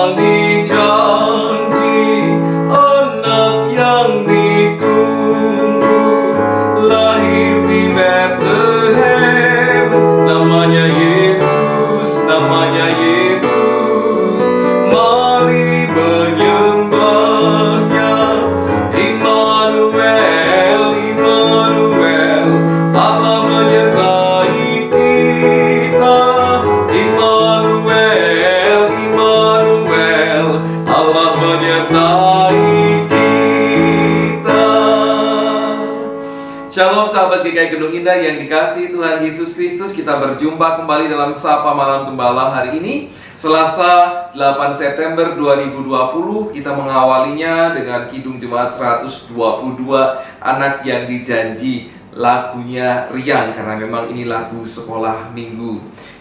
yang dijanji, anak yang ditunggu, lahir di Bethlehem. Namanya Yesus, namanya Yesus. Mari menyembahnya. Immanuel, Immanuel, Allah menyertai kita. Immanuel, Immanuel, Allah menyertai kita. Shalom sahabat GKI Gedung Indah yang dikasihi Tuhan Yesus Kristus. Kita berjumpa kembali dalam Sapa Malam Gembala hari ini, Selasa 8 September 2020. Kita mengawalinya dengan Kidung Jemaat 122, Anak yang Dijanji. Lagunya riang karena memang ini lagu sekolah minggu.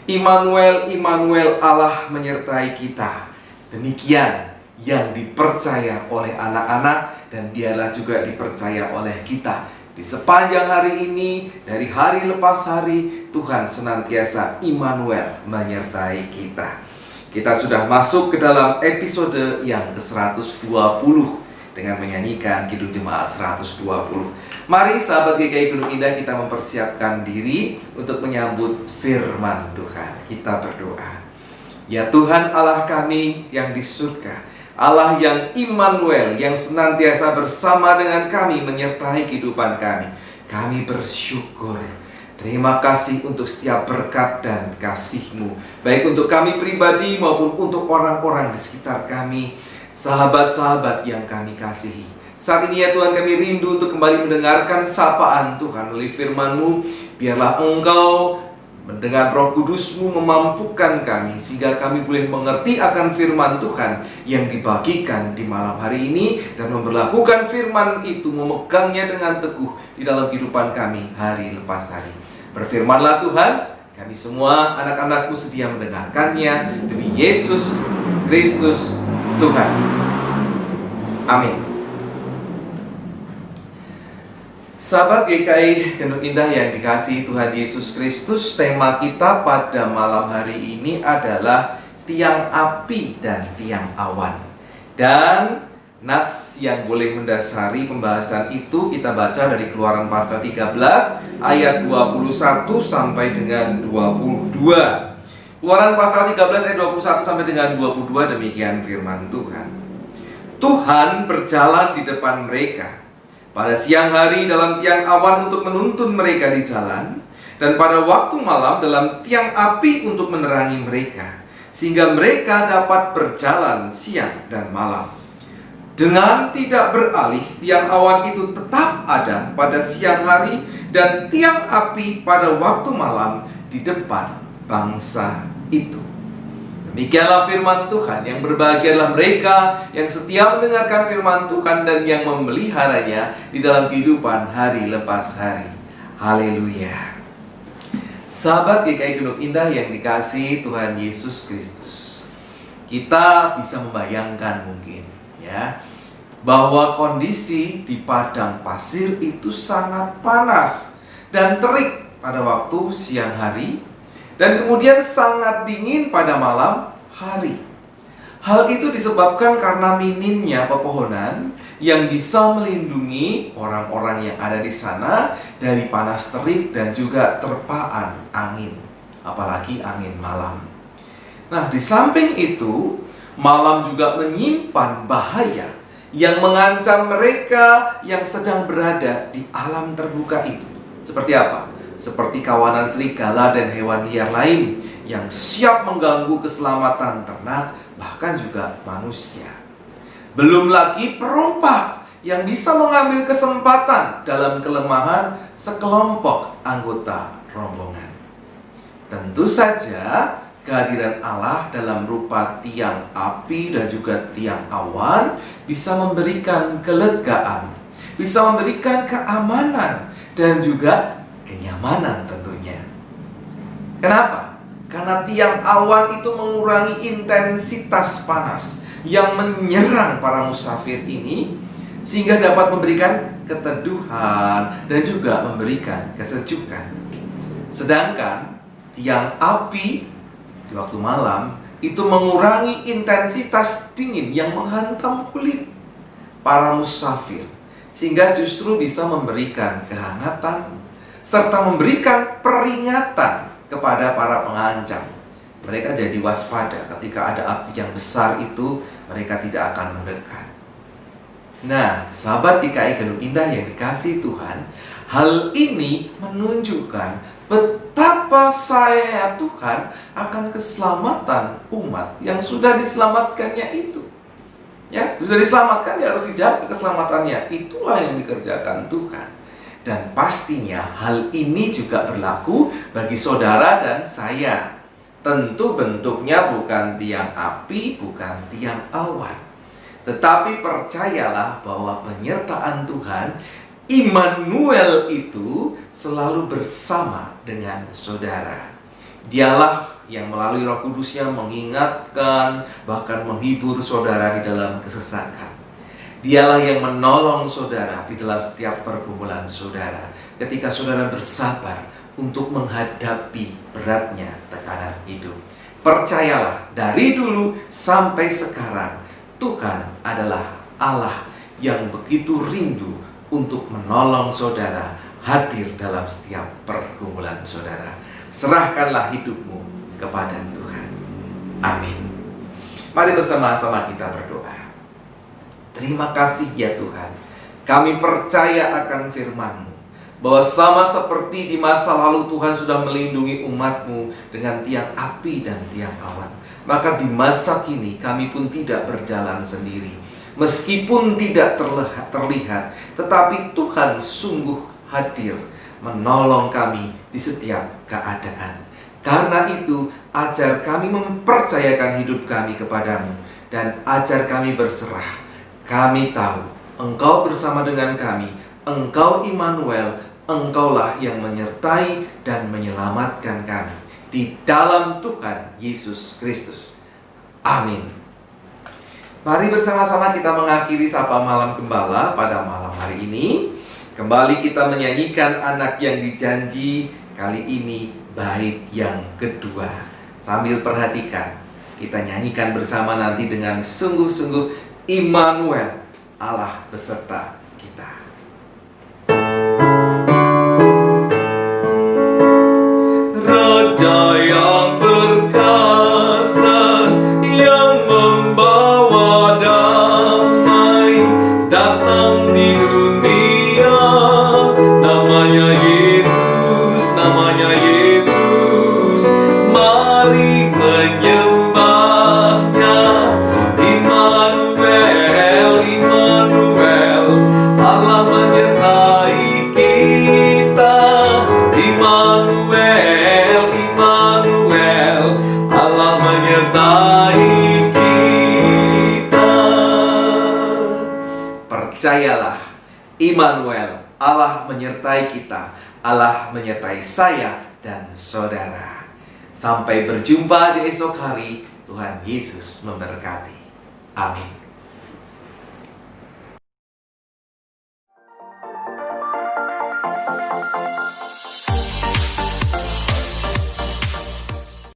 Immanuel, Immanuel, Allah menyertai kita. Demikian yang dipercaya oleh anak-anak dan biarlah juga dipercaya oleh kita. Di sepanjang hari ini, dari hari lepas hari, Tuhan senantiasa Immanuel menyertai kita. Kita sudah masuk ke dalam episode yang ke-120 dengan menyanyikan Kidung Jemaat 120. Mari sahabat GKI Gunung Indah, kita mempersiapkan diri untuk menyambut firman Tuhan. Kita berdoa. Ya Tuhan Allah kami yang di surga, Allah yang Immanuel, yang senantiasa bersama dengan kami, menyertai kehidupan kami. Kami bersyukur. Terima kasih untuk setiap berkat dan kasih-Mu, baik untuk kami pribadi maupun untuk orang-orang di sekitar kami, sahabat-sahabat yang kami kasihi. Saat ini ya Tuhan, kami rindu untuk kembali mendengarkan sapaan Tuhan melalui firman-Mu. Biarlah Engkau dengan Roh Kudus-Mu memampukan kami, sehingga kami boleh mengerti akan firman Tuhan yang dibagikan di malam hari ini, dan memberlakukan firman itu, memegangnya dengan teguh di dalam kehidupan kami hari lepas hari. Berfirmanlah Tuhan, kami semua anak-anak-Mu sedia mendengarkannya, demi Yesus Kristus Tuhan. Amin. Sahabat GKI Gunung Indah yang dikasihi Tuhan Yesus Kristus, tema kita pada malam hari ini adalah tiang api dan tiang awan. Dan nats yang boleh mendasari pembahasan itu kita baca dari Keluaran pasal 13 ayat 21 sampai dengan 22. Keluaran pasal 13 ayat 21 sampai dengan 22, demikian firman Tuhan. Tuhan berjalan di depan mereka pada siang hari dalam tiang awan untuk menuntun mereka di jalan, dan pada waktu malam dalam tiang api untuk menerangi mereka, sehingga mereka dapat berjalan siang dan malam. Dengan tidak beralih, tiang awan itu tetap ada pada siang hari dan tiang api pada waktu malam di depan bangsa itu. Demikianlah firman Tuhan. Yang berbahagialah mereka yang setia mendengarkan firman Tuhan dan yang memeliharanya di dalam kehidupan hari lepas hari. Haleluya. Sahabat GKI Gunung Indah yang dikasihi Tuhan Yesus Kristus, kita bisa membayangkan mungkin ya, bahwa kondisi di padang pasir itu sangat panas dan terik pada waktu siang hari, dan kemudian sangat dingin pada malam hari. Hal itu disebabkan karena minimnya pepohonan yang bisa melindungi orang-orang yang ada di sana dari panas terik dan juga terpaan angin, apalagi angin malam. Nah, di samping itu, malam juga menyimpan bahaya yang mengancam mereka yang sedang berada di alam terbuka itu. Seperti apa? Seperti kawanan serigala dan hewan liar lain yang siap mengganggu keselamatan ternak, bahkan juga manusia. Belum lagi perompak yang bisa mengambil kesempatan dalam kelemahan sekelompok anggota rombongan. Tentu saja kehadiran Allah dalam rupa tiang api dan juga tiang awan bisa memberikan kelegaan, bisa memberikan keamanan dan juga kenyamanan tentunya. Kenapa? Karena tiang awan itu mengurangi intensitas panas yang menyerang para musafir ini, sehingga dapat memberikan keteduhan dan juga memberikan kesejukan. Sedangkan tiang api di waktu malam itu mengurangi intensitas dingin yang menghantam kulit para musafir, sehingga justru bisa memberikan kehangatan serta memberikan peringatan kepada para pengancam. Mereka jadi waspada ketika ada api yang besar itu, mereka tidak akan mendekat. Nah, sahabat GKI Gendung Indah yang dikasihi Tuhan, hal ini menunjukkan betapa saya Tuhan akan keselamatan umat yang sudah diselamatkannya itu. Ya, sudah diselamatkan, ya harus dijaga keselamatannya. Itulah yang dikerjakan Tuhan. Dan pastinya hal ini juga berlaku bagi saudara dan saya. Tentu bentuknya bukan tiang api, bukan tiang awan. Tetapi percayalah bahwa penyertaan Tuhan Immanuel itu selalu bersama dengan saudara. Dialah yang melalui Roh Kudus-Nya mengingatkan, bahkan menghibur saudara di dalam kesesakan. Dialah yang menolong saudara di dalam setiap pergumulan saudara, ketika saudara bersabar untuk menghadapi beratnya tekanan hidup. Percayalah, dari dulu sampai sekarang, Tuhan adalah Allah yang begitu rindu untuk menolong saudara, hadir dalam setiap pergumulan saudara. Serahkanlah hidupmu kepada Tuhan. Amin. Mari bersama-sama kita berdoa. Terima kasih ya Tuhan, kami percaya akan firman-Mu, bahwa sama seperti di masa lalu Tuhan sudah melindungi umat-Mu dengan tiang api dan tiang awan, maka di masa kini kami pun tidak berjalan sendiri. Meskipun tidak terlihat, tetapi Tuhan sungguh hadir menolong kami di setiap keadaan. Karena itu, ajar kami mempercayakan hidup kami kepadamu, dan ajar kami berserah. Kami tahu Engkau bersama dengan kami, Engkau Immanuel, Engkaulah yang menyertai dan menyelamatkan kami. Di dalam Tuhan Yesus Kristus. Amin. Mari bersama-sama kita mengakhiri Sapa Malam Gembala pada malam hari ini. Kembali kita menyanyikan Anak yang Dijanji, kali ini bait yang kedua. Sambil perhatikan, kita nyanyikan bersama nanti dengan sungguh-sungguh Immanuel, Allah beserta kita. Raja yang berkasa, yang membawa damai, datang di dunia. Namanya Yesus, namanya Yesus. Mari menyembahnya. Immanuel, Immanuel, Allah menyertai kita. Immanuel, Immanuel, Allah menyertai kita. Percayalah, Immanuel, Allah menyertai kita. Allah menyertai saya dan saudara. Sampai berjumpa di esok hari. Tuhan Yesus memberkati. Amin.